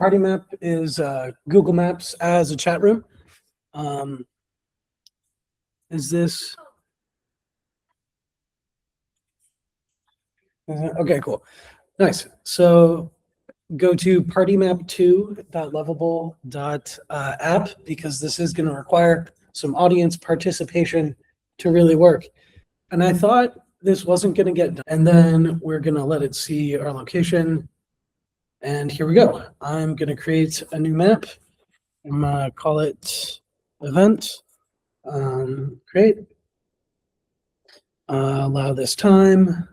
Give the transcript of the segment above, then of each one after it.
PartyMap is Google Maps as a chat room. Is this? Okay, cool. Nice. So go to partymap2.lovable.app because this is going to require some audience participation to really work. And I thought this wasn't going to get done. And then we're going to let it see our location. And here we go. I'm going to create a new map. I'm going to call it event. Create. Allow this time.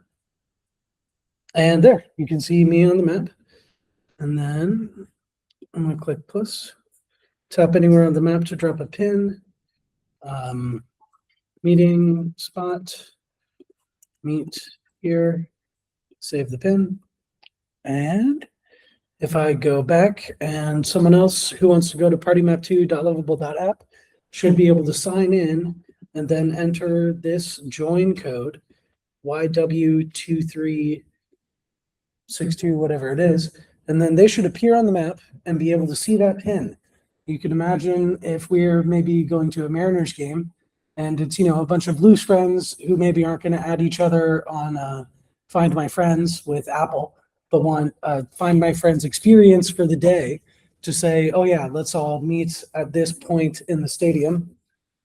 And there, you can see me on the map. And then I'm going to click plus. Tap anywhere on the map to drop a pin. Meeting spot. Meet here. Save the pin. And if I go back and someone else who wants to go to partymap2.lovable.app should be able to sign in and then enter this join code, YW2362, whatever it is, and then they should appear on the map and be able to see that pin. You can imagine if we're maybe going to a Mariners game and it's, a bunch of loose friends who maybe aren't going to add each other on Find My Friends with Apple, but want Find My Friends experience for the day to say, oh yeah, let's all meet at this point in the stadium.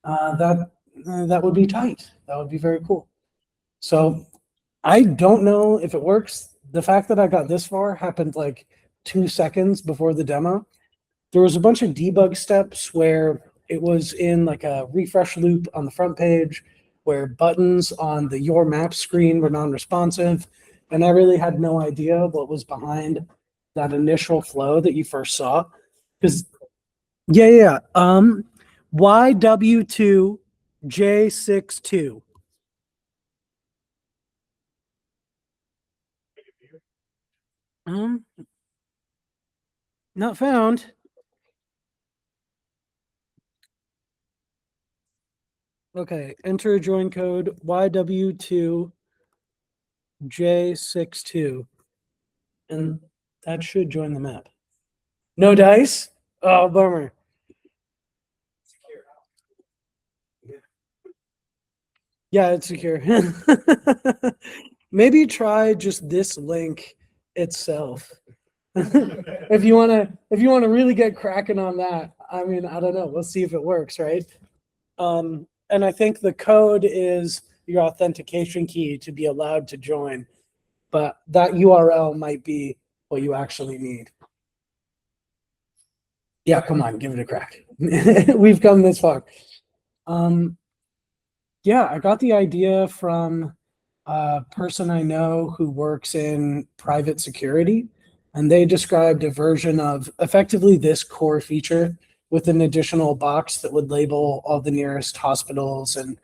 That would be tight. That would be very cool. So I don't know if it works. The fact that I got this far happened like 2 seconds before the demo. There was a bunch of debug steps where it was in like a refresh loop on the front page, where buttons on the Your Map screen were non-responsive. And I really had no idea what was behind that initial flow that you first saw. Because, YW2J62. Not found. Okay, enter join code YW2J62. And that should join the map. No dice? Oh, bummer. Yeah, it's secure. Maybe try just this link itself. If you want to really get cracking on that, I mean, I don't know. We'll see if it works, right? And I think the code is your authentication key to be allowed to join, but that URL might be what you actually need. Yeah, come on, give it a crack. We've come this far. Yeah, I got the idea from a person I know who works in private security, and they described a version of effectively this core feature with an additional box that would label all the nearest hospitals and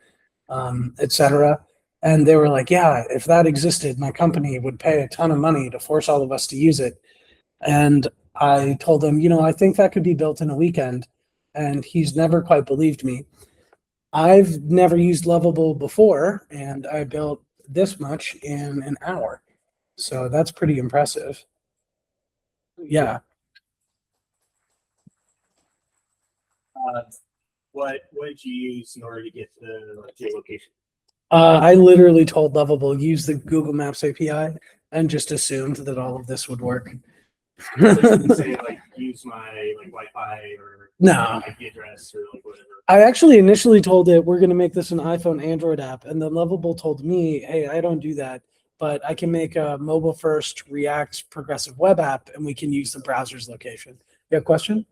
etc. And they were like, yeah, if that existed, my company would pay a ton of money to force all of us to use it. And I told him, I think that could be built in a weekend. And he's never quite believed me. I've never used Lovable before, and I built this much in an hour. So that's pretty impressive. Yeah. What did you use in order to get to the geolocation? I literally told Lovable, use the Google Maps API, and just assumed that all of this would work. So you didn't say use my Wi-Fi or no IP address or whatever. I actually initially told it we're going to make this an iPhone Android app, and then Lovable told me, hey, I don't do that, but I can make a mobile first React progressive web app, and we can use the browser's location. You have a question?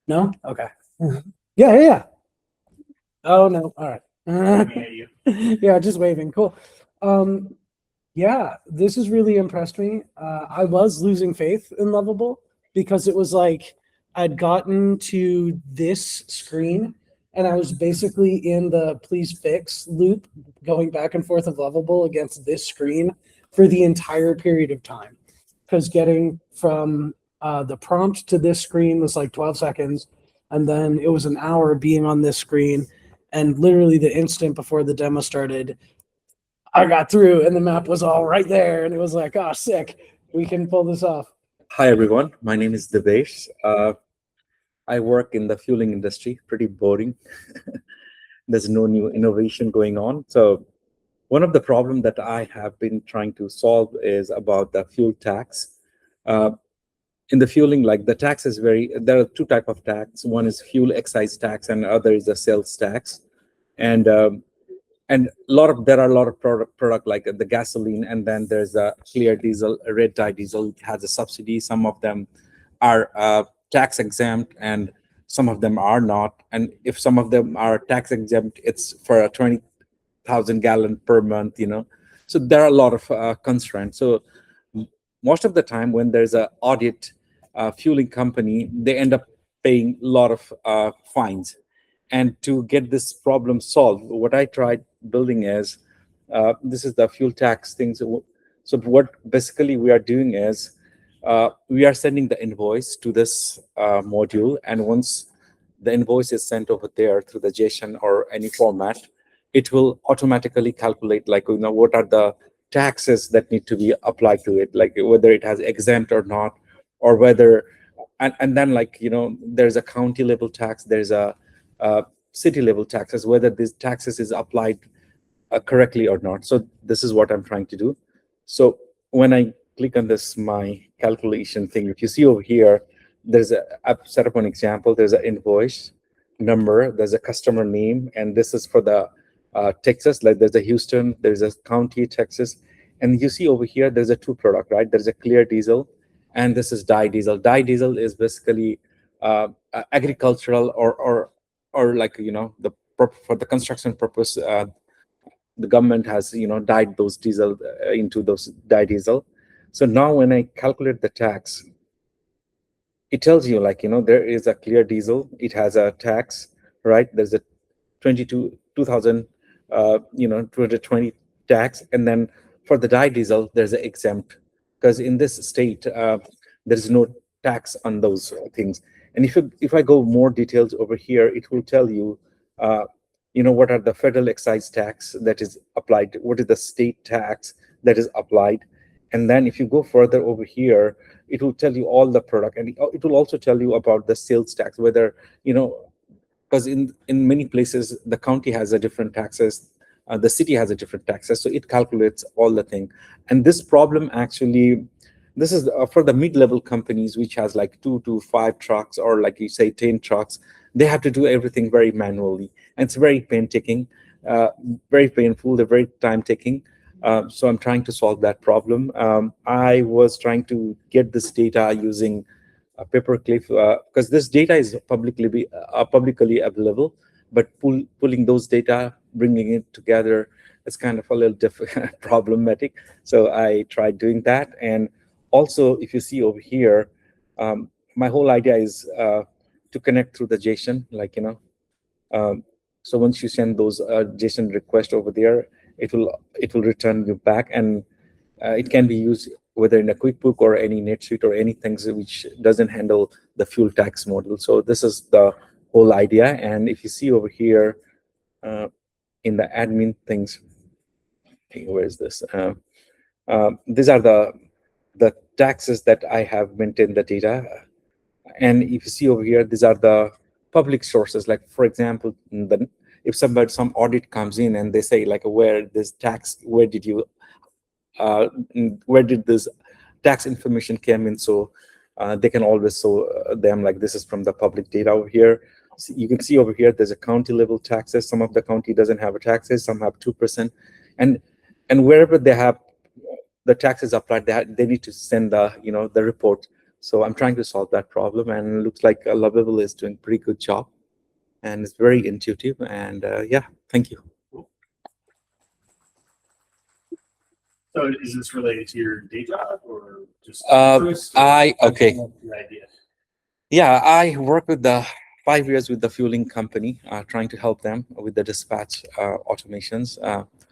No? Okay. Yeah. Oh no. All right. Yeah, just waving. Cool. Yeah, this has really impressed me. I was losing faith in Lovable because it was like I'd gotten to this screen and I was basically in the please fix loop going back and forth of Lovable against this screen for the entire period of time. Because getting from the prompt to this screen was like 12 seconds. And then it was an hour being on this screen. And literally the instant before the demo started, I got through and the map was all right there. And it was like, oh, sick. We can pull this off. Hi everyone, my name is Divot. I work in the fueling industry, pretty boring. There's no new innovation going on. So one of the problems that I have been trying to solve is about the fuel tax. Uh, in the fueling, like the tax is there are two types of tax. One is fuel excise tax and other is the sales tax. And there are a lot of product like the gasoline, and then there's a clear diesel, a red dye diesel has a subsidy. Some of them are tax exempt and some of them are not. And if some of them are tax exempt, it's for a 20,000 gallon per month, So there are a lot of constraints. So most of the time when there's a audit fueling company, they end up paying a lot of fines. And to get this problem solved, what I tried building is, this is the fuel tax thing. So what basically we are doing is, we are sending the invoice to this module, and once the invoice is sent over there through the JSON or any format, it will automatically calculate, like, what are the taxes that need to be applied to it, like whether it has exempt or not, or whether, and then, like, there's a county level tax, there's a city level taxes, whether these taxes is applied correctly or not. So this is what I'm trying to do. So when I click on this, my calculation thing, if you see over here, there's I've set up an example. There's an invoice number, there's a customer name, and this is for the Texas, like there's a Houston, there's a county, Texas. And you see over here, there's a two product, right? There's a clear diesel, and this is dye diesel. Dye diesel is basically agricultural or like, for the construction purpose, the government has, dyed those diesel into those dye diesel. So now when I calculate the tax, it tells you, like, there is a clear diesel, it has a tax, right? There's a 2,000 220 tax. And then for the dye diesel, there's an exempt, because in this state there's no tax on those things. And if I go more details over here, it will tell you what are the federal excise tax that is applied, what is the state tax that is applied. And then if you go further over here, it will tell you all the product, and it will also tell you about the sales tax, whether, because in many places the county has a different taxes, the city has a different taxes, so it calculates all the thing. And this problem actually, this is for the mid-level companies, which has like 2 to 5 trucks, or like you say 10 trucks. They have to do everything very manually, and it's very painstaking, very painful, they're very time-taking. So I'm trying to solve that problem. I was trying to get this data using a paperclip, because this data is publicly available, but pulling those data, bringing it together, is kind of a little problematic. So I tried doing that. And also, if you see over here, my whole idea is to connect through the JSON, like, so once you send those JSON requests over there, it will return you back, and it can be used whether in a QuickBook or any NetSuite or anything which doesn't handle the fuel tax model. So this is the whole idea. And if you see over here in the admin things, where is this? These are the taxes that I have maintained the data. And if you see over here, these are the public sources. Like, for example, if some audit comes in and they say, like, where this tax, where did this tax information came in? So they can always show them, like, this is from the public data over here. So you can see over here, there's a county level taxes. Some of the county doesn't have a taxes, some have 2%. And wherever they have the taxes applied, they need to send the report. So I'm trying to solve that problem, and it looks like Lovable is doing a pretty good job, and it's very intuitive. And yeah, thank you. So is this related to your day job or just Okay. Your idea? Yeah, I work with 5 years with the fueling company, trying to help them with the dispatch automations.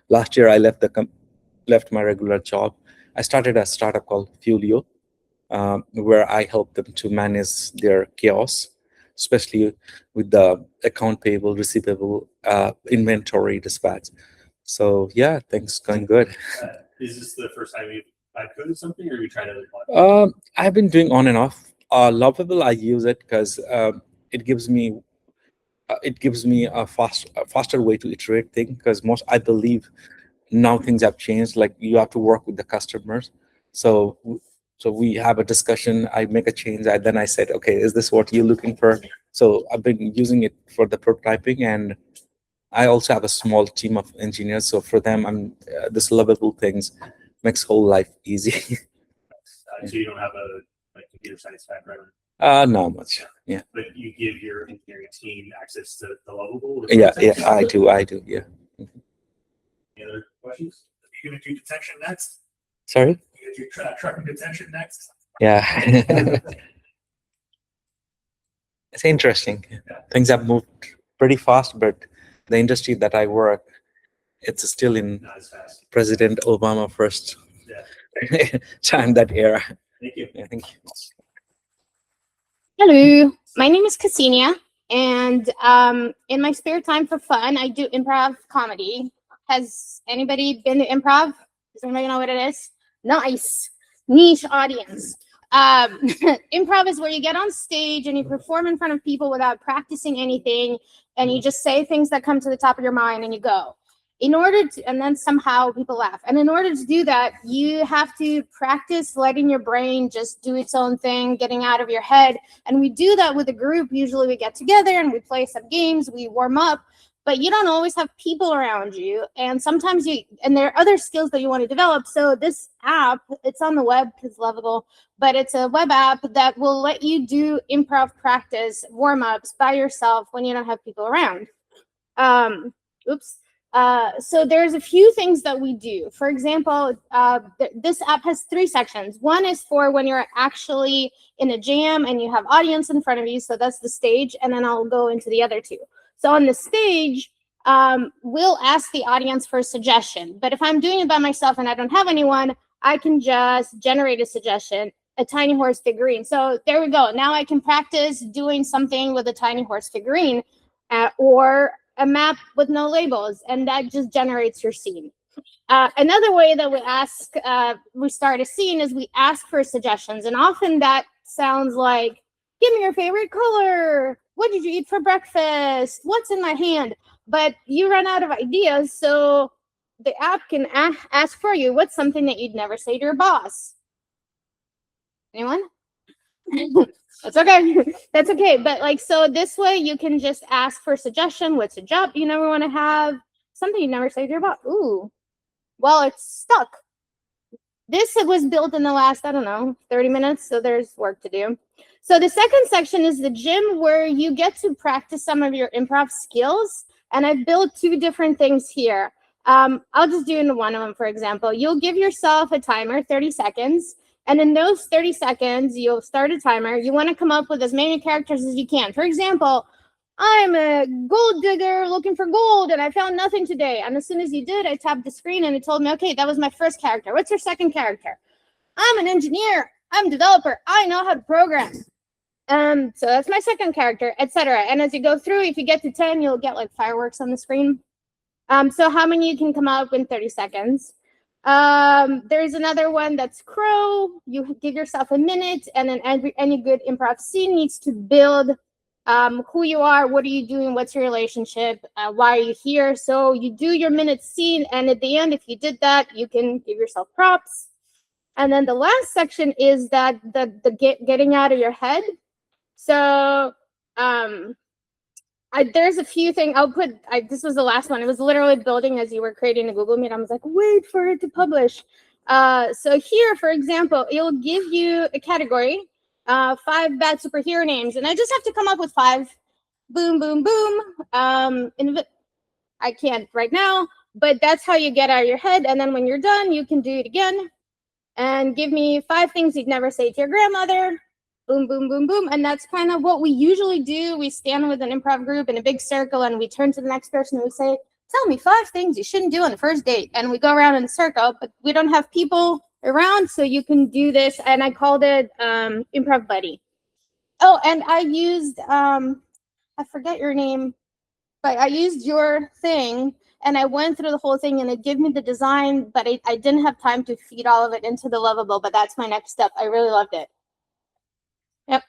Last year, I left my regular job. I started a startup called Fuelio, where I help them to manage their chaos, especially with the account payable, receivable, inventory dispatch. So yeah, things going good. Is this the first time you've code or something, or you try to? I've been doing on and off. Lovable, I use it because it gives me a faster way to iterate things. Because I believe now things have changed. Like you have to work with the customers. So we have a discussion. I make a change. Then I said, okay, is this what you're looking for? So I've been using it for the prototyping, and I also have a small team of engineers. So for them, this lovable things makes whole life easy. So you don't have a computer science background? Not much. Yeah. But you give your engineering team access to the lovable? Yeah, I do. Yeah. Any other questions? You're gonna do detection next? Sorry? You're gonna do truck detection next? Yeah. It's interesting. Things have moved pretty fast, but the industry that I work, it's still in Not as fast. President Obama first Yeah. time, that era. Thank you. Yeah, thank you. Hello, my name is Cassinia, and in my spare time for fun, I do improv comedy. Has anybody been to improv? Does anybody know what it is? Nice, niche audience. Improv is where you get on stage and you perform in front of people without practicing anything, and you just say things that come to the top of your mind and you go. And then somehow people laugh. And in order to do that, you have to practice letting your brain just do its own thing, getting out of your head. And we do that with a group. Usually we get together and we play some games, we warm up, but you don't always have people around you. And sometimes there are other skills that you want to develop. So this app, it's on the web because lovable, but it's a web app that will let you do improv practice, warm-ups by yourself when you don't have people around. So there's a few things that we do. For example, this app has 3 sections. One is for when you're actually in a jam and you have audience in front of you. So that's the stage. And then I'll go into the other 2. So on the stage, we'll ask the audience for a suggestion. But if I'm doing it by myself and I don't have anyone, I can just generate a suggestion, a tiny horse figurine. So there we go. Now I can practice doing something with a tiny horse figurine or a map with no labels, and that just generates your scene. Another way that we start a scene is we ask for suggestions, and often that sounds like, give me your favorite color, what did you eat for breakfast, what's in my hand? But you run out of ideas, so the app can ask for you, what's something that you'd never say to your boss? Anyone? That's okay. That's okay. But so this way you can just ask for a suggestion. What's a job you never want to have? Something you never say to your boss. Ooh, well, it's stuck. This was built in the last, 30 minutes. So there's work to do. So the second section is the gym, where you get to practice some of your improv skills. And I've built 2 different things here. I'll just do one of them, for example. You'll give yourself a timer, 30 seconds. And in those 30 seconds, you'll start a timer. You want to come up with as many characters as you can. For example, I'm a gold digger looking for gold, and I found nothing today. And as soon as you did, I tapped the screen, and it told me, okay, that was my first character. What's your second character? I'm an engineer. I'm a developer. I know how to program. So that's my second character, etc. And as you go through, if you get to 10, you'll get fireworks on the screen. So how many you can come up in 30 seconds? There's another one that's crow. You give yourself a minute, and then any good improv scene needs to build who you are, what are you doing, what's your relationship, why are you here. So you do your minute scene, and at the end, if you did that, you can give yourself props. And then the last section is that the getting out of your head. So there's a few things this was the last one. It was literally building as you were creating a Google Meet. I was like, wait for it to publish. So here, for example, it'll give you a category, 5 bad superhero names. And I just have to come up with 5. Boom, boom, boom. I can't right now, but that's how you get out of your head. And then when you're done, you can do it again. And give me 5 things you'd never say to your grandmother. Boom, boom, boom, boom. And that's kind of what we usually do. We stand with an improv group in a big circle, and we turn to the next person and we say, tell me 5 things you shouldn't do on the first date. And we go around in a circle, but we don't have people around, so you can do this. And I called it Improv Buddy. Oh, and I used, I forget your name, but I used your thing, and I went through the whole thing, and it gave me the design, but I didn't have time to feed all of it into the Lovable, but that's my next step. I really loved it. Yep.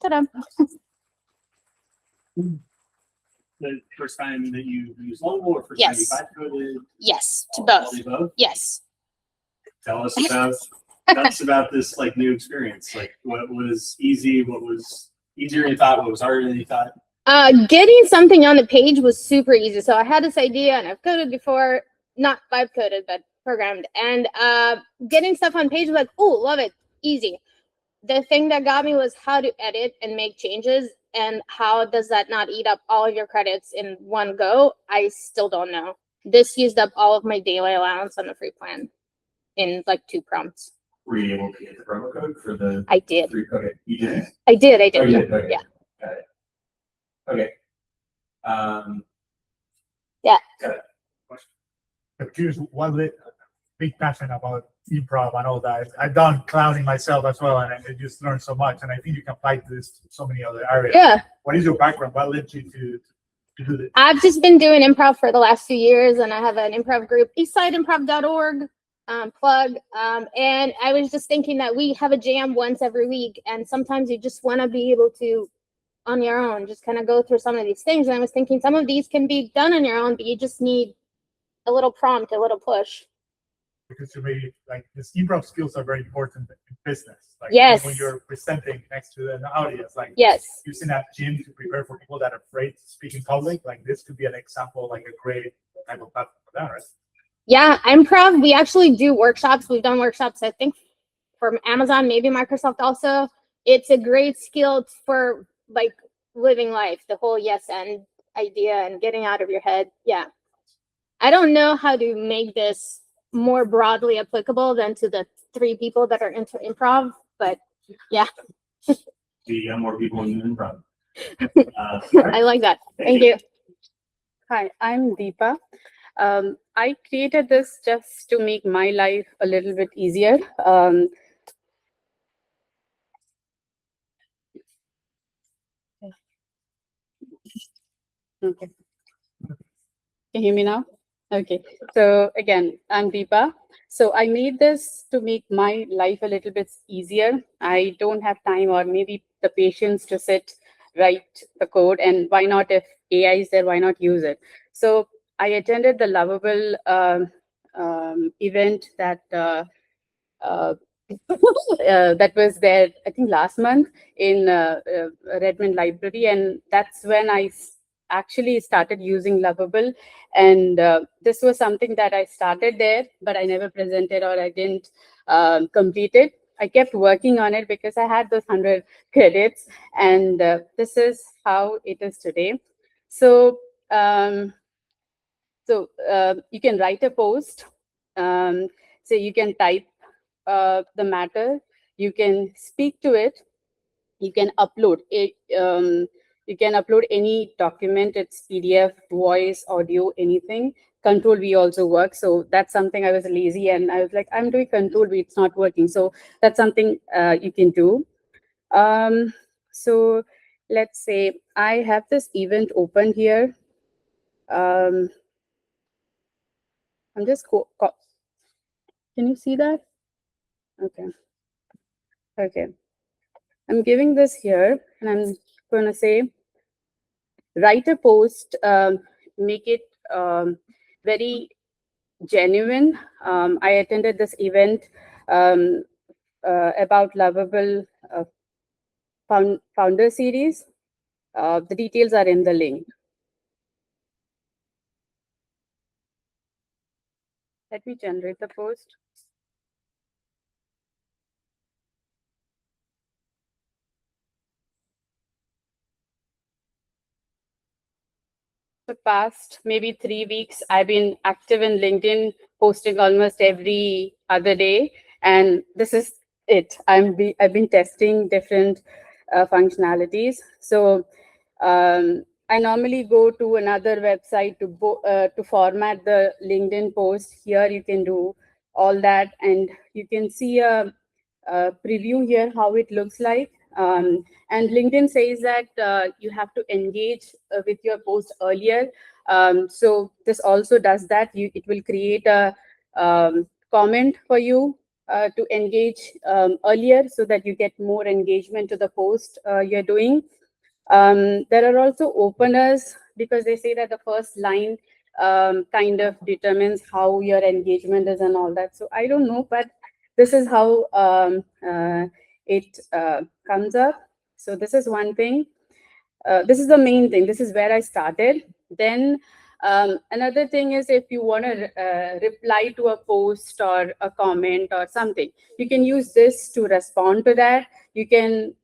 Ta-da. The first time that you used Lovable or first Yes. time you vibe coded? Yes, to All both. the above? Yes. Tell us about this like new experience. Like what was easy, what was easier than you thought, what was harder than you thought? Getting something on the page was super easy. So I had this idea, and I've coded before, not vibe coded, but programmed. And getting stuff on page was like, oh, love it, easy. The thing that got me was how to edit and make changes, and how does that not eat up all of your credits in one go? I still don't know. This used up all of my daily allowance on the free plan in like 2 prompts. Were you able to get the promo code for the I did. Okay, you did. I did. Oh, you Yeah. did? Okay. Yeah. Got it. Okay. Yeah. Got it. I'm curious, what the big passion about improv and all that. I've done clowning myself as well, and I just learned so much. And I think you can apply this to so many other areas. Yeah. What is your background? What led you to do this? I've just been doing improv for the last few years, and I have an improv group, eastsidemprov.org, plug. And I was just thinking that we have a jam once every week, and sometimes you just want to be able to, on your own, just kind of go through some of these things. And I was thinking some of these can be done on your own, but you just need a little prompt, a little push. Because to me, like these improv skills are very important in business. Like Yes. when you're presenting next to an audience, like Yes. using that gym to prepare for people that are afraid to speak in public, like this could be an example, like a great type of platform for that, right? Yeah, improv. We actually do workshops. We've done workshops, I think, from Amazon, maybe Microsoft also. It's a great skill for like living life, the whole yes and idea and getting out of your head. Yeah. I don't know how to make this more broadly applicable than to the 3 people that are into improv, but yeah. We got more people in improv. I like that. Thank you. Hi, I'm Deepa. I created this just to make my life a little bit easier. Okay. Can you hear me now? Okay. So again, I'm Deepa. So I made this to make my life a little bit easier. I don't have time or maybe the patience to sit, write the code, and why not, if AI is there, why not use it? So I attended the Lovable event that that was there, I think, last month in Redmond Library, and that's when I actually started using Lovable. And this was something that I started there, but I never presented or I didn't complete it. I kept working on it because I had those 100 credits, and this is how it is today. So you can write a post. So you can type the matter, you can speak to it, you can upload it. You can upload any document, it's PDF, voice, audio, anything. Control V also works. So that's something I was lazy and I was like, I'm doing Control V, it's not working. So that's something you can do. So let's say I have this event open here. I'm just can you see that? Okay. Okay. I'm giving this here and I'm going to say, write a post, make it very genuine. I attended this event about Lovable founder series. The details are in the link. Let me generate the post. The past maybe 3 weeks, I've been active in LinkedIn, posting almost every other day, and this is it. I've been testing different functionalities. So I normally go to another website to format the LinkedIn post. Here you can do all that, and you can see a preview here how it looks like. And LinkedIn says that you have to engage with your post earlier. So this also does that. It will create a comment for you to engage earlier, so that you get more engagement to the post you're doing. There are also openers, because they say that the first line kind of determines how your engagement is and all that. So I don't know, but this is how it comes up. So this is one thing. This is the main thing. This is where I started. Then another thing is, if you want to reply to a post or a comment or something, you can use this to respond to that. You can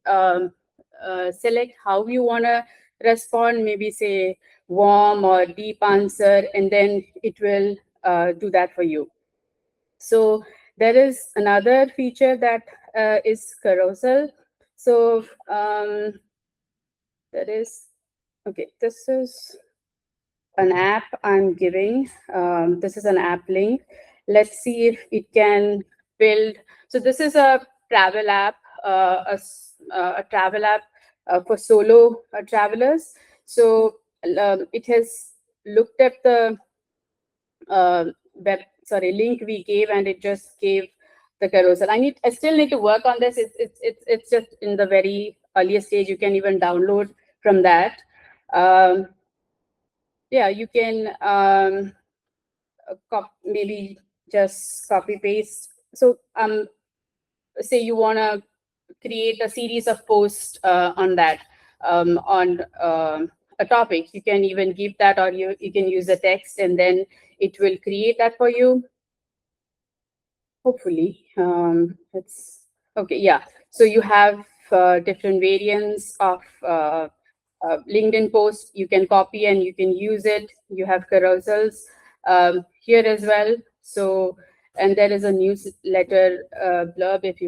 select how you want to respond, maybe say warm or deep answer, and then it will do that for you. So there is another feature that is carousel. So there is, okay, this is an app I'm giving. This is an app link. Let's see if it can build. So this is a travel app, a travel app for solo travelers. So it has looked at the link we gave, and it just gave the carousel. I still need to work on this. It's just in the very earliest stage. You can even download from that. Yeah, you can maybe just copy paste. So say you want to create a series of posts on that, on a topic. You can even give that, or you can use the text, and then it will create that for you. Hopefully, it's okay. Yeah. So you have different variants of LinkedIn posts. You can copy and you can use it. You have carousels here as well. So, and there is a newsletter blurb if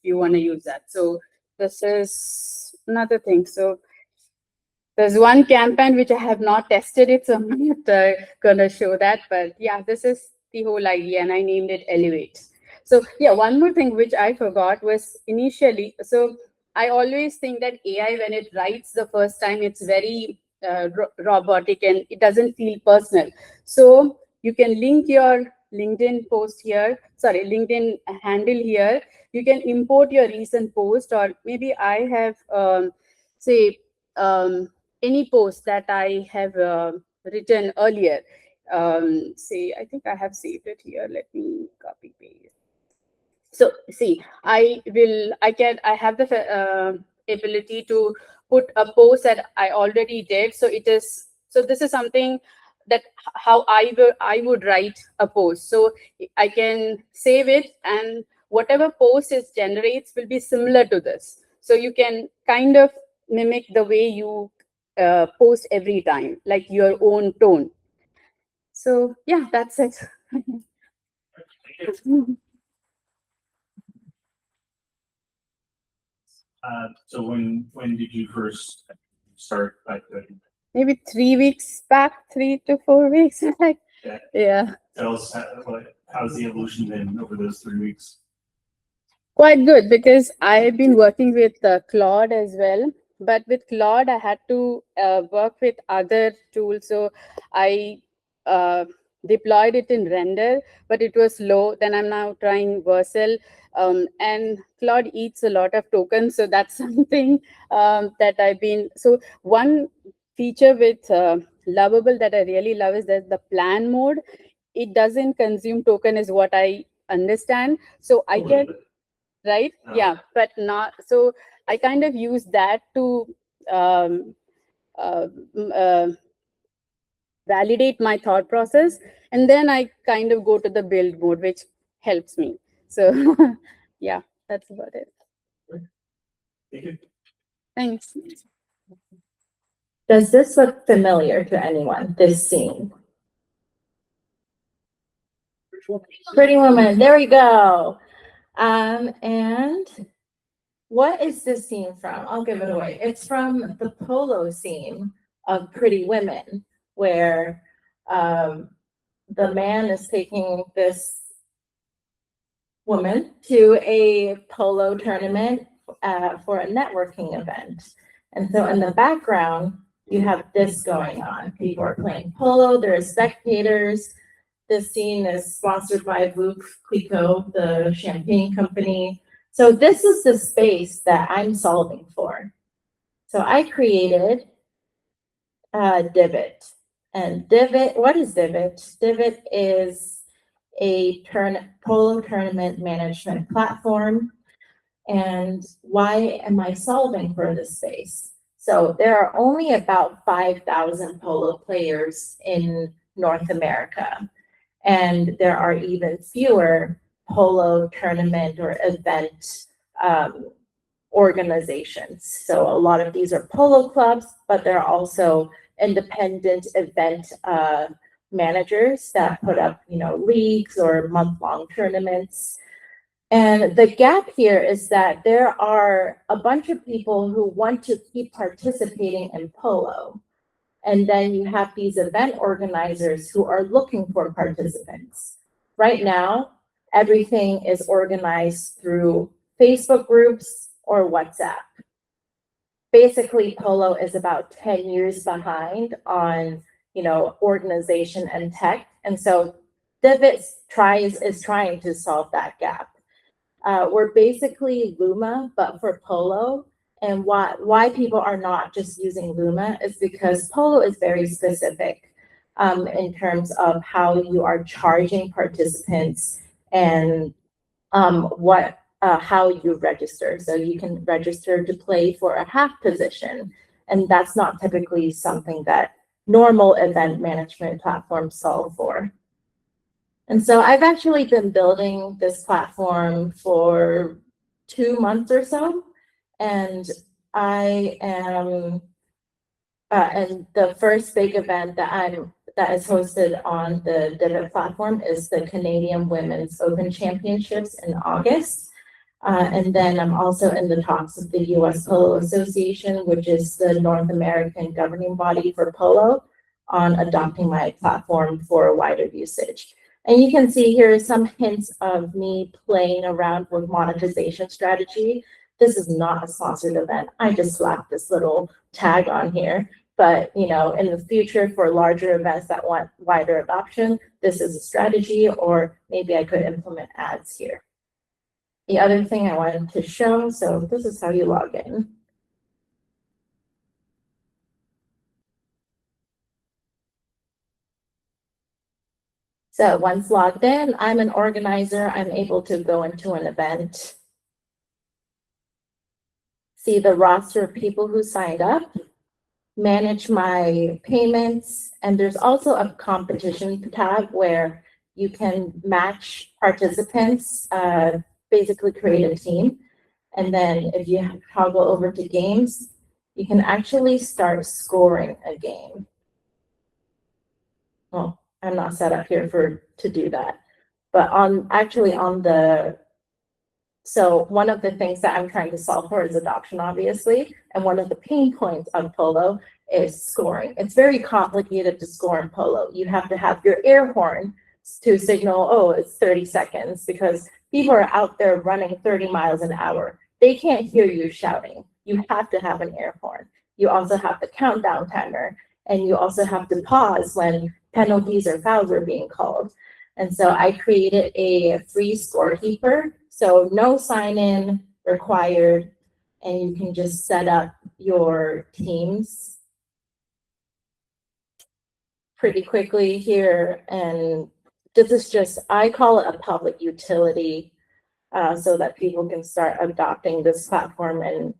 you want to use that. So this is another thing. So there's one campaign which I have not tested it, so I'm not gonna show that. But yeah, this is the whole idea, and I named it Elevate. So yeah, one more thing which I forgot was initially. So I always think that AI, when it writes the first time, it's very robotic and it doesn't feel personal. So you can link your LinkedIn post here, sorry, LinkedIn handle here. You can import your recent post, or maybe I have say any post that I have written earlier. Say, I think I have saved it here. Let me copy paste. So see, I have the ability to put a post that I already did. So this is something that how I would write a post. So I can save it, and whatever post it generates will be similar to this. So you can kind of mimic the way you post every time, like your own tone. So yeah, that's it. So when did you first start coding? Maybe 3 weeks back, 3 to 4 weeks. Yeah. Tell us how's the evolution been over those 3 weeks? Quite good, because I've been working with Claude as well. But with Claude, I had to work with other tools. So I deployed it in Render, but it was slow. Then I'm now trying Vercel. And Claude eats a lot of tokens. So that's something that I've been. So one feature with Lovable that I really love is that the plan mode, it doesn't consume token, is what I understand. So I can, right? No. Yeah, but not. So I kind of use that to validate my thought process. And then I kind of go to the build mode, which helps me. So yeah, that's about it. Thank you. Thanks. Does this look familiar to anyone, this scene? Pretty Woman, there we go. And what is this scene from? I'll give it away. It's from the polo scene of Pretty Women, where the man is taking this woman to a polo tournament for a networking event. And so in the background, you have this going on. People are playing polo, there are spectators. This scene is sponsored by Luke Clico, the champagne company. So this is the space that I'm solving for. So I created Divot. And Divot, what is Divot? Divot is a polo tournament management platform. And why am I solving for this space? So there are only about 5,000 polo players in North America. And there are even fewer polo tournament or event organizations. So a lot of these are polo clubs, but there are also independent event managers that put up, leagues or month-long tournaments. And the gap here is that there are a bunch of people who want to keep participating in polo. And then you have these event organizers who are looking for participants. Right now, everything is organized through Facebook groups or WhatsApp. Basically, polo is about 10 years behind on, organization and tech. And so Divot is trying to solve that gap. We're basically Luma, but for polo. And why people are not just using Luma is because polo is very specific in terms of how you are charging participants and how you register. So you can register to play for a half position, and that's not typically something that normal event management platforms solve for. And so I've actually been building this platform for 2 months or so. And I am, and the first big event that is hosted on the Divot platform is the Canadian Women's Open Championships in August. And then I'm also in the talks with the U.S. Polo Association, which is the North American governing body for polo, on adopting my platform for wider usage. And you can see here some hints of me playing around with monetization strategy. This is not a sponsored event. I just slapped this little tag on here. But, in the future for larger events that want wider adoption, this is a strategy, or maybe I could implement ads here. The other thing I wanted to show, so this is how you log in. So once logged in, I'm an organizer. I'm able to go into an event, see the roster of people who signed up, manage my payments, and there's also a competition tab where you can match participants, basically create a team. And then if you toggle over to games, you can actually start scoring a game. Well, I'm not set up here to do that. But so one of the things that I'm trying to solve for is adoption, obviously. And one of the pain points on polo is scoring. It's very complicated to score in polo. You have to have your air horn to signal, oh, it's 30 seconds, because people are out there running 30 miles an hour. They can't hear you shouting. You have to have an air horn. You also have the countdown timer, and you also have to pause when penalties or fouls are being called. And so I created a free scorekeeper. So no sign-in required, and you can just set up your teams pretty quickly here. And this is just, I call it a public utility, so that people can start adopting this platform and,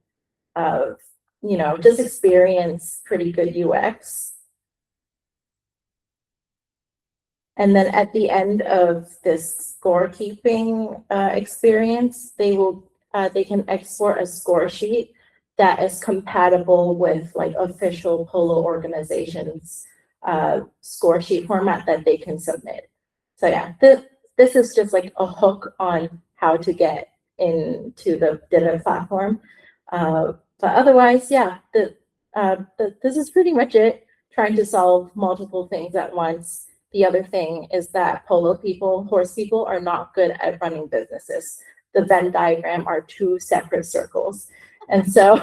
just experience pretty good UX. And then at the end of this scorekeeping experience, they can export a score sheet that is compatible with official polo organizations score sheet format that they can submit. So yeah, this is just like a hook on how to get into the Divot platform. But otherwise, yeah, this is pretty much it. Trying to solve multiple things at once. The other thing is that polo people, horse people, are not good at running businesses. The Venn diagram are two separate circles. And so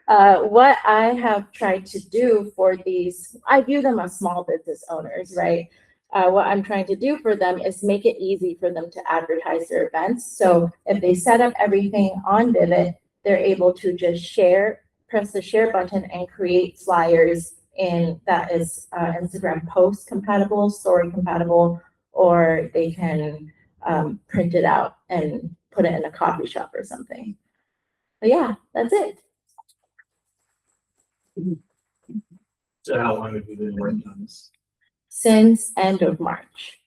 What I have tried to do for these, I view them as small business owners, right? What I'm trying to do for them is make it easy for them to advertise their events. So if they set up everything on Divot, they're able to just press the share button and create flyers in that is Instagram post compatible, story compatible, or they can print it out and put it in a coffee shop or something. But yeah, that's it. So how long have you been working on this? Since end of March.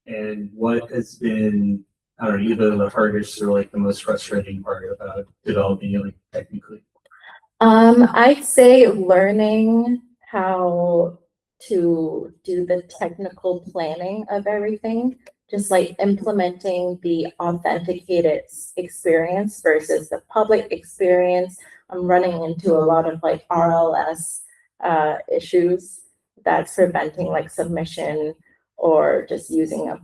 And what has been, I don't know, either the hardest or like the most frustrating part about developing it like technically? I'd say learning how to do the technical planning of everything, just like implementing the authenticated experience versus the public experience. I'm running into a lot of like RLS issues that's preventing like submission or just using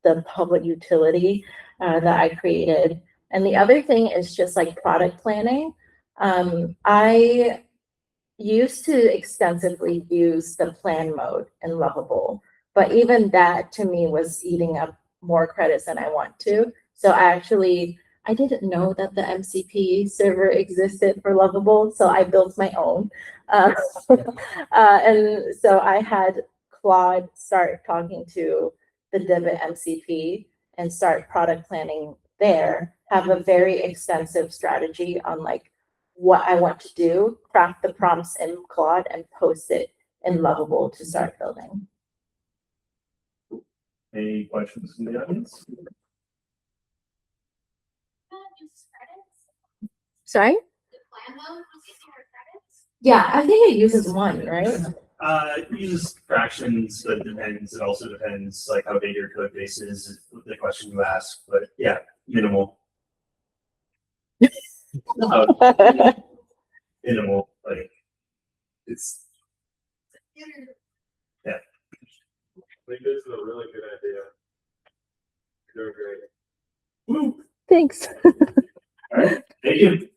the public utility that I created. And the other thing is just like product planning. I used to extensively use the plan mode in Lovable, but even that to me was eating up more credits than I want to. So I didn't know that the MCP server existed for Lovable, so I built my own. And so I had Claude start talking to the Divot MCP and start product planning there, have a very extensive strategy on like what I want to do, craft the prompts in Claude and post it in Lovable to start building. Any questions from the audience? Sorry? Yeah, I think it uses one, right? It uses fractions, but it depends. It also depends like how big your code base is, the question you ask. But yeah, minimal. Minimal, like it's yeah. I think this is a really good idea. You're doing great. Woo. Thanks. All right, thank you.